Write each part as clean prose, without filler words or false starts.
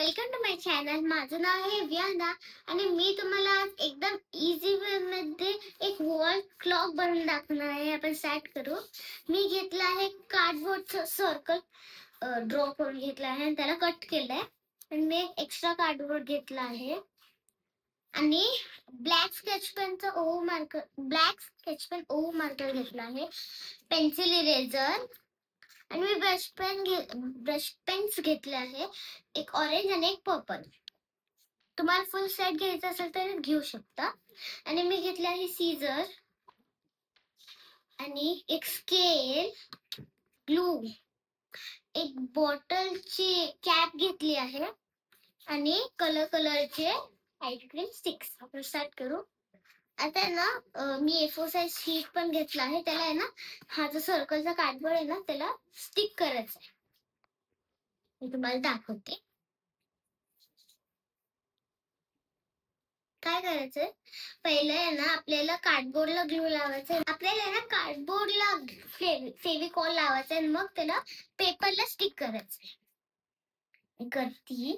Welcome to my channel. माझं नाव आहे व्याना आणि मी तुम्हाला आज एकदम इझी वे मध्ये एक वॉल क्लॉक बनवून दाखवणार आहे. आपण स्टार्ट करू. मी घेतला आहे कार्डबोर्डचं सर्कल ड्रॉ करून घेतला आहे आणि त्याला कट केलंय. आणि मी एक एक्स्ट्रा कार्डबोर्ड घेतला आहे आणि ब्लॅक स्केच पेनचा ओ मार्कर घेतला आहे, पेन्सिल इरेझर आणि मी ब्रश पेन्स घेतले आहे, एक ऑरेंज आणि एक पर्पल. तुम्हाला फुल सेट घ्यायचा असेल तर घेऊ शकता. आणि मी घेतले आहे सीझर आणि एक स्केल, ग्लू, एक बॉटलची कॅप घेतली आहे आणि कलरचे आईस्क्रीम स्टिक्स. आपण स्टार्ट करू. आता ना मी A4 साइज शीट पण घेतला आहे. त्याला आहे ना, हा जो सर्कलचा कार्डबोर्ड आहे ना त्याला स्टिक करायचा आहे. मी तुम्हाला दाखवते. काय करायचंय, पहिले आहे ना आपल्याला कार्डबोर्डला ग्लू लावायचं. आपल्याला आहे ना कार्डबोर्डला फेविकॉल लावायचं आणि मग त्याला पेपरला स्टिक करायचंय. मी करते.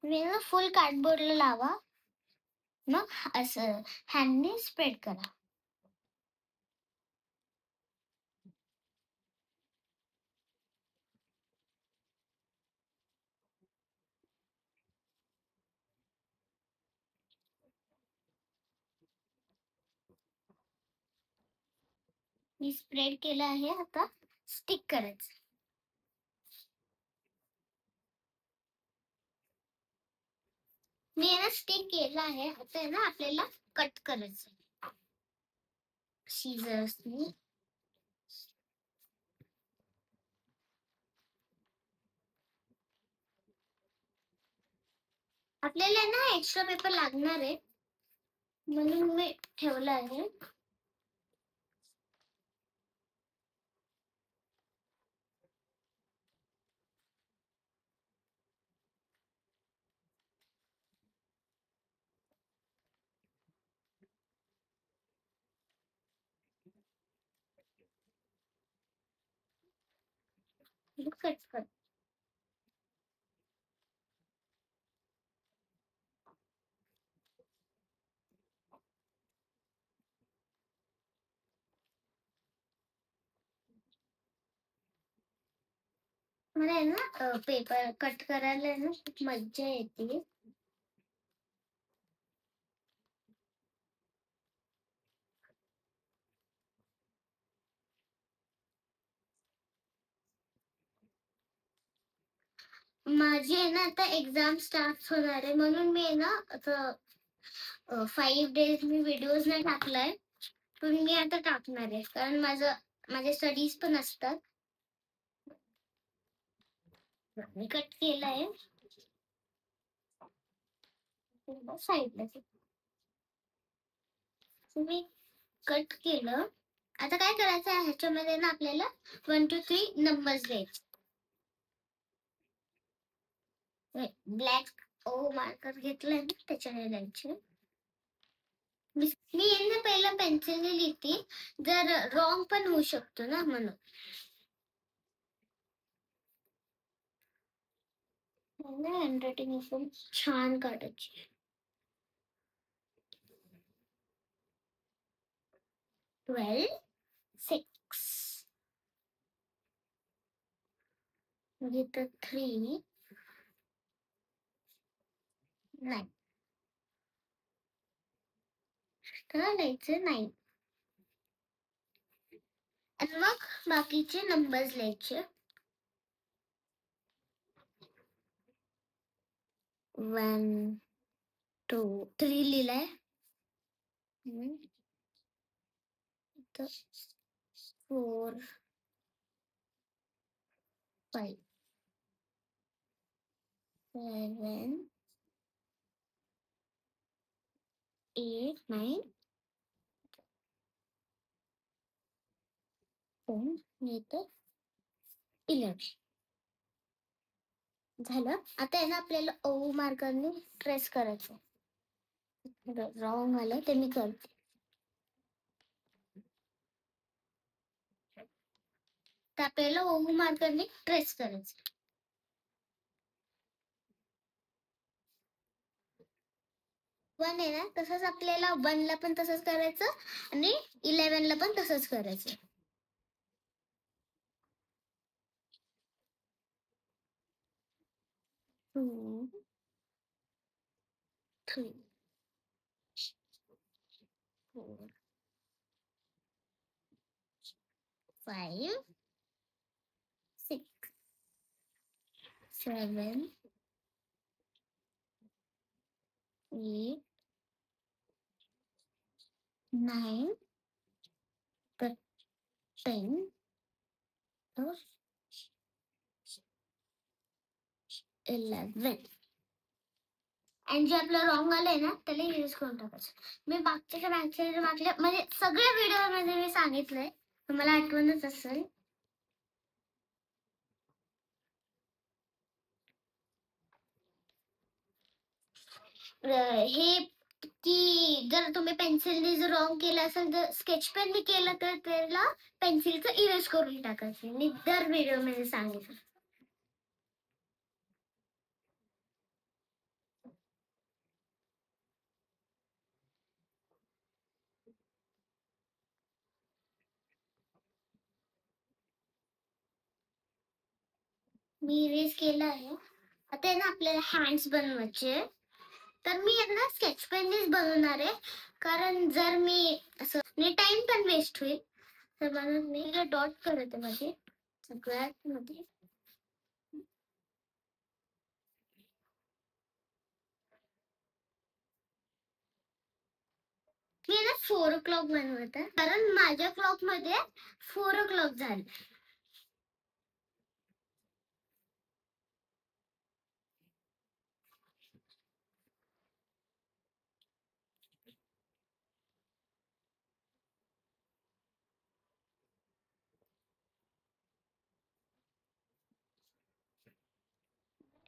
मी ना फुल कार्डबोर्डला लावा, मग असं हँडने स्प्रेड करा. मी स्प्रेड केलं आहे. आता स्टिक करायचं. मी ना स्टिक केलं आहे. आता आहे ना आपल्याला कट करायचं सीझर्सनी. आपल्याला ना एक्स्ट्रा पेपर लागणार आहे म्हणून मी ठेवला आहे. कट कर. मला आहे ना पेपर कट करायला आहे ना खूप मज्जा येते. माझी आहे ना आता एक्झाम स्टार्ट होणार आहे म्हणून मी आहे ना आता 5 days मी व्हिडिओज नाही टाकलाय, पण मी आता टाकणार आहे कारण माझे स्टडीज पण असतात. मी कट केलंय साईडला. मी कट केलं. आता काय करायचं आहे, ह्याच्यामध्ये ना आपल्याला 1 to 3 नंबर्स द्यायचे. ब्लॅक ओ मार्कर घेतलाय ना त्याच्याने द्यायचे. मी यांना पहिला पेन्सिलने लिहिते, जर रॉंग पण होऊ शकतो ना म्हणून. हँडरायटिंग एकदम छान काढायची. 12, 6 म्हणजे 3, 9. तर लिहायचं 9 आणि मग बाकीचे नंबर्स लिहायचे. 1, 2, 3 लिहिलाय. 4, 5, 7, 8, 9. येतं 11. झालं. आता आहे ना आपल्याला ओ मार्करने ट्रेस करायचं. रॉंग आलं ते मी करते. तर आपल्याला ओ मार्करने ट्रेस करायचं. 1 आहे ना, तसंच आपल्याला 1 ला पण तसंच करायचं आणि 11 ला पण तसंच करायचं. 2 3 4 5 6 7 8 9 10 11. आणि जे आपलं रॉंग आलंय ना त्याला यूज करून टाकायचं. मी मागच्या म्हणजे सगळ्या व्हिडिओमध्ये मी सांगितलंय, तुम्हाला आठवणच असेल. हे की जर तुम्ही पेन्सिलने जर रॉंग केलं असेल तर स्केच पेनने केलं तर त्याला पेन्सिलचं इरेज करून टाकायचं. मी दर व्हिडिओमध्ये सांगितलं. मी इरेज केलं आहे. आता आहे ना आपल्याला हँड्स बनवायचे. तर मी यांना स्केच पेननेच बनवणार आहे, कारण जर मी असं टाइम पण वेस्ट होईल. तर म्हणून मी डॉट करते माझे सगळ्यात मध्ये. मी ना 4 o'clock बनवत आहे, कारण माझ्या क्लॉक मध्ये 4 o'clock झाले.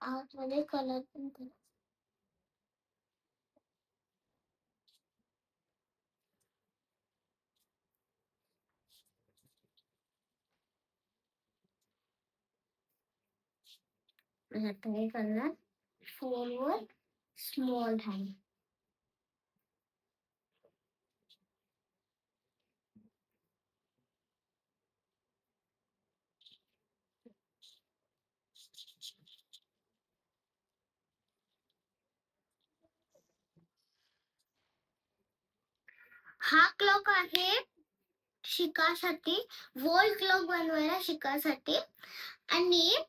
आतमध्ये कलर पण करा. आता हे करणार 4 वर स्मॉल हँड. हा क्लॉक आहे शिकासाठी, वॉल क्लॉक बनवायला शिकासाठी आणि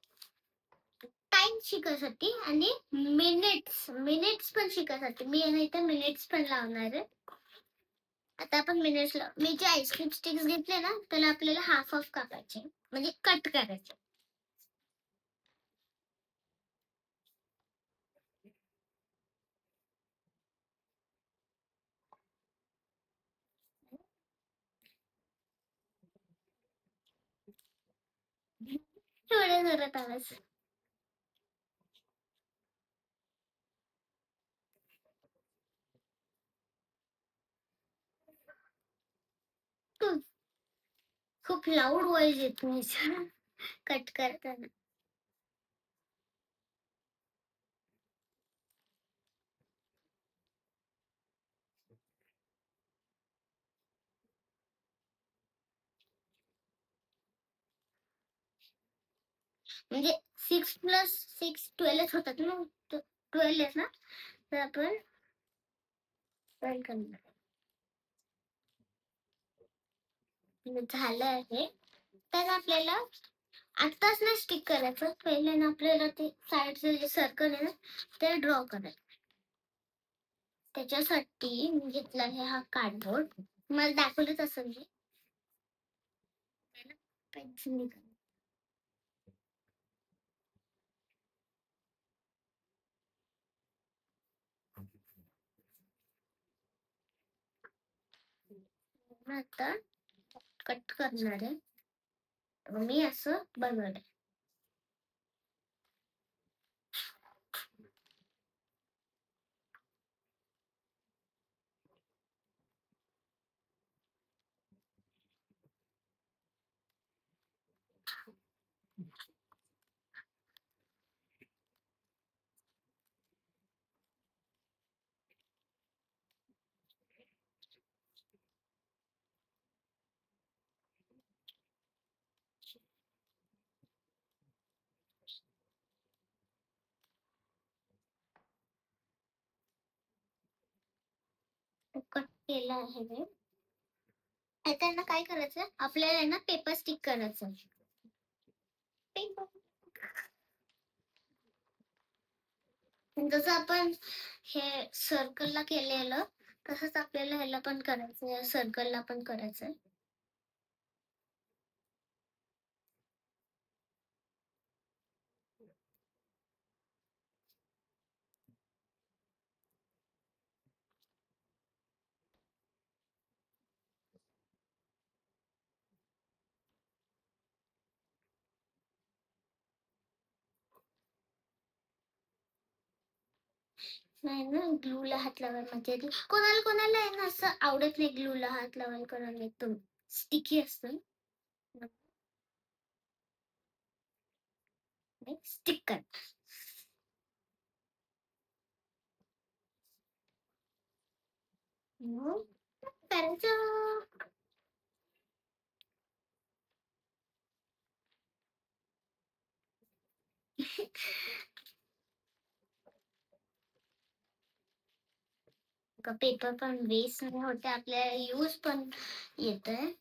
टाइम शिकासाठी आणि मिनिट्स पण शिकासाठी. मी यांना इथे मिनिट्स पण लावणार आहे. आता आपण मिनिट्स मी जे आईस्क्रीम स्टिक्स घेतले ना त्याला आपल्याला हाफ हाफ कापायचे, म्हणजे कट करायचे. थोडे जरा आवाज. खूप लाऊड व्हॉइस येतो कट करताना. म्हणजे 6 + 6 12 होतात ना, 12 ना. तर आपण 12 करणार. झालं आहे. तर आपल्याला आताच ना स्टिक करायचं. पहिले ना आपल्याला ते साईडचे जे सर्कल आहे ना ते ड्रॉ करायचं. त्याच्यासाठी मी घेतला आहे हा कार्डबोर्ड. मला दाखवलंच असेल मी. पेन्सिल आता कट करणार आहे. मी असं बनवलंय. कट केला आहे मी. आता ना काय करायचं, आपल्याला ना पेपर स्टिक करायचं. जसं आपण हे सर्कलला केलेलं तसंच आपल्याला ह्याला पण करायचं, सर्कलला पण करायचं. नाही ना ग्लूला हात लावायला मजा येते. कोणाला कोणाला आहे ना असं आवडत नाही ग्लूला हात लावायला, करायला एकदम स्टिकी असतं. स्टिक कर. करायचं. पेपर पण वेस्ट नाही होते, आपल्याला यूज पण येतंय.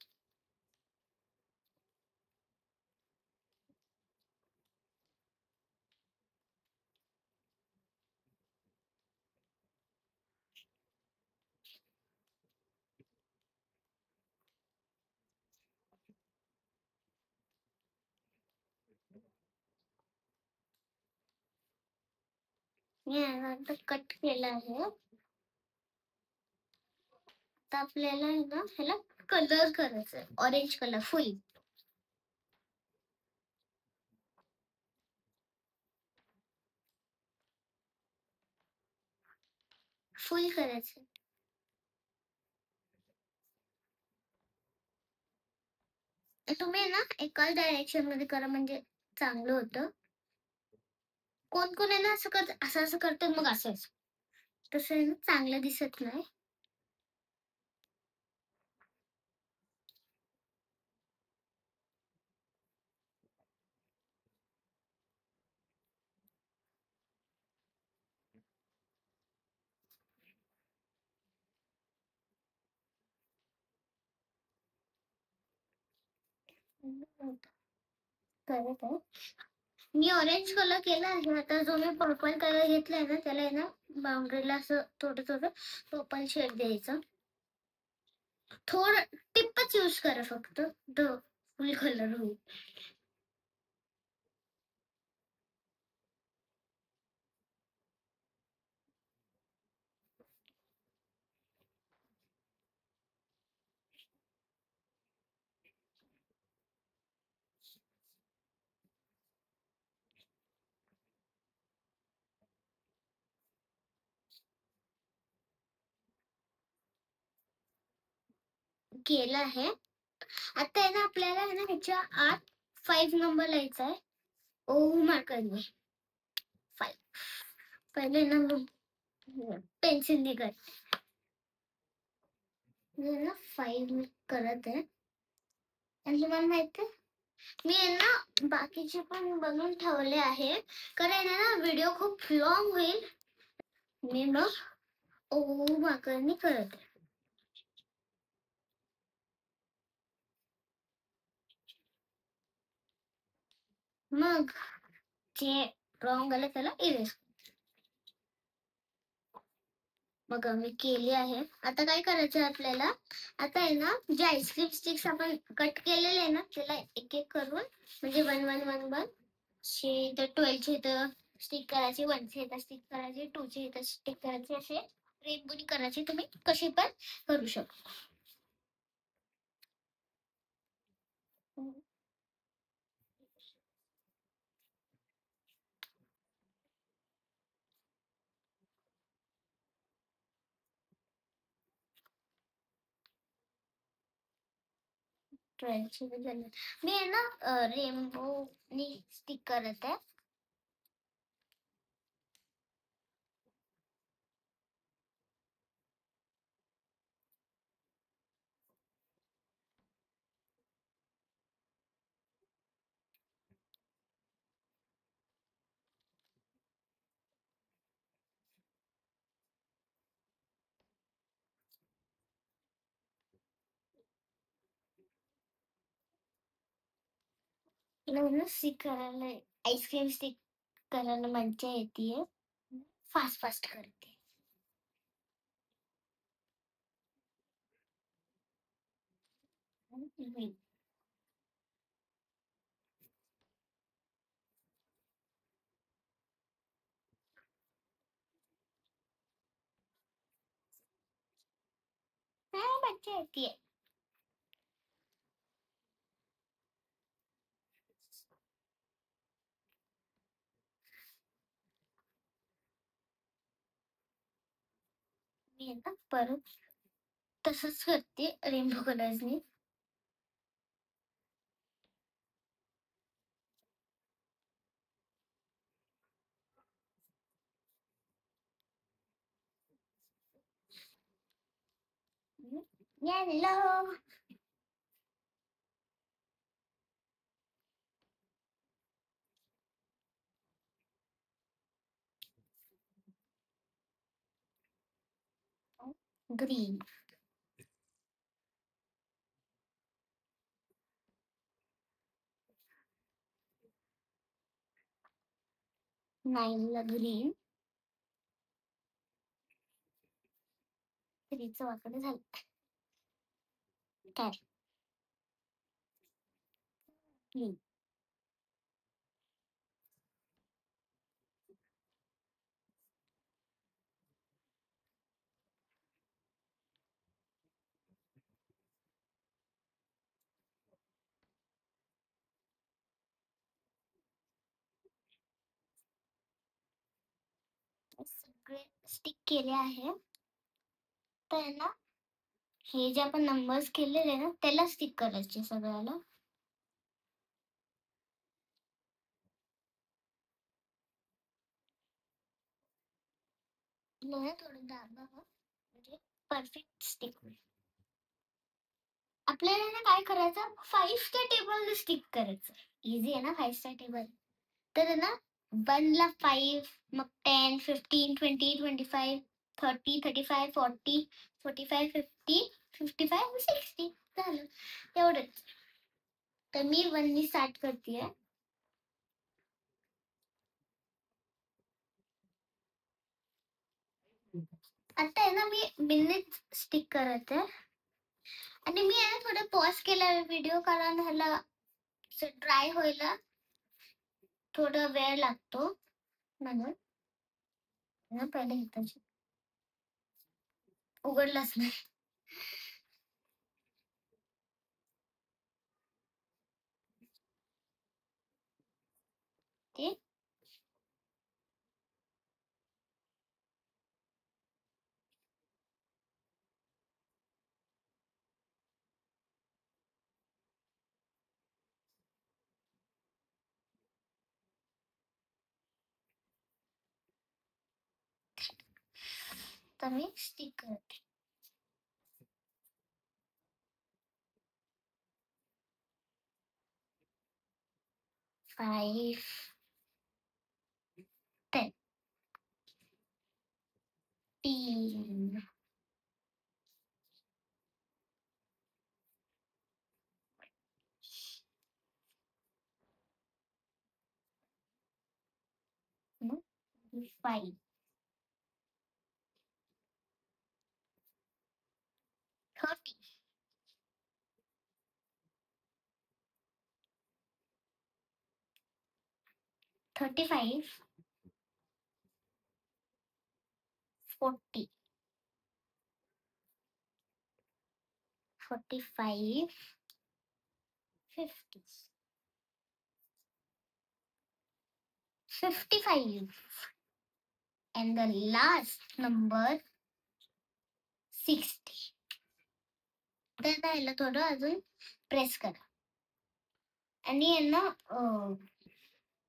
मी आता कट केला आहे. आता आपल्याला आहे ना ह्याला कलर करायचा आहे, ऑरेंज कलर फुल. फुल करायचं. तुम्ही ना एकाच डायरेक्शन मध्ये करा म्हणजे चांगलं होतं. कोण कोण आहे ना असं करत, असं असं करतं मग असंच, तसं आहे ना चांगलं दिसत नाही. करत आहे मी. ऑरेंज कलर केला आहे. आता जो मी पर्पल कलर घेतलाय ना त्याला आहे ना बाउंड्रीला असं थोडं थोडं पर्पल शेड द्यायचं. थोडं टिप्पच यूज करा फक्त, फुल कलर होईल. केलं आहे. आता आहे ना आपल्याला आहे ना ह्याच्या आत 5 नंबर लिहायचा आहे. ओ मार्करने 5. पहिले ना पेन्सिल निघत ना 5 करत आहे. आणि तुम्हाला माहित आहे मी आहे ना बाकीचे पण बनवून ठेवले आहे, कारण ना व्हिडिओ खूप लॉंग होईल. मी मग ओ मार्करने करत आहे. मग जे रॉंग आलं त्याला इरेज. मग मी केली आहे. आता काय करायचं आपल्याला, आता आहे ना जे आईस्क्रीम स्टिक्स आपण कट केलेले आहे ना त्याला एक एक करून म्हणजे 1 1 1 1 चे 12 चे इथं स्टिक करायचे, 1 चे इथं स्टिक करायचे, 2 चे इथं स्टिक करायचे, असे रेनबोनी करायचे. तुम्ही कशी पण करू शकता. 12ची झाली. मी आहे ना रेनबो नी स्टिक करत आहे. मला स्टिक करायला आईस्क्रीम स्टिक करायला मज्जा येते. फास्ट फास्ट करते. मज्जा येते. मी आता परत तसंच करते रेनबो कलर्सनी. येलो ग्रीन नाईनला ग्रीन 3चं वाकडं झालं. काय ग्रीन सगळे स्टिक केले आहे. तर ना हे जे आपण नंबर्स केलेले ना त्याला स्टिक करायचे सगळ्याला. थोडं दाबा म्हणजे परफेक्ट स्टिक होईल. आपल्याला ना काय करायचं 5च्या टेबल स्टिक करायचं. इझी आहे ना 5च्या टेबल. तर ना 1ला 5 मग 10 15 20 25 30 35 40 45 50 55 60 झालं एवढंच. तर मी 1नी स्टार्ट करते. आता आहे ना मी मिनिट स्टिक करत आहे. आणि मी आहे थोडं पॉज केला व्हिडिओ कारण ह्याला ड्राय व्हायला थोडा वेळ लागतो म्हणून पहिले इथं उघडलाच नाही. ते तर मी स्टिक करते. 5 10 3 5 30 35 40 45 50 55 and the last number 60. तर आता याला थोडं अजून प्रेस करा आणि यांना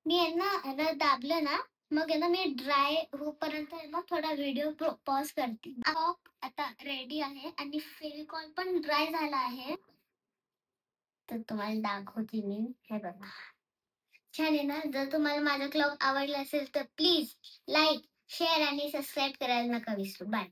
मी यांना दाबलं ना, मग यांना मी ड्राय होईपर्यंत यांना थोडा व्हिडिओ पॉज करते. आता रेडी आहे आणि फेविकॉल पण ड्राय झाला आहे. तर तुम्हाला दाखवते मी. हे बघा, छान आहे ना. जर तुम्हाला माझा क्लॉग आवडला असेल तर प्लीज लाईक, शेअर आणि सबस्क्राईब करायला नका विसरू. बाय.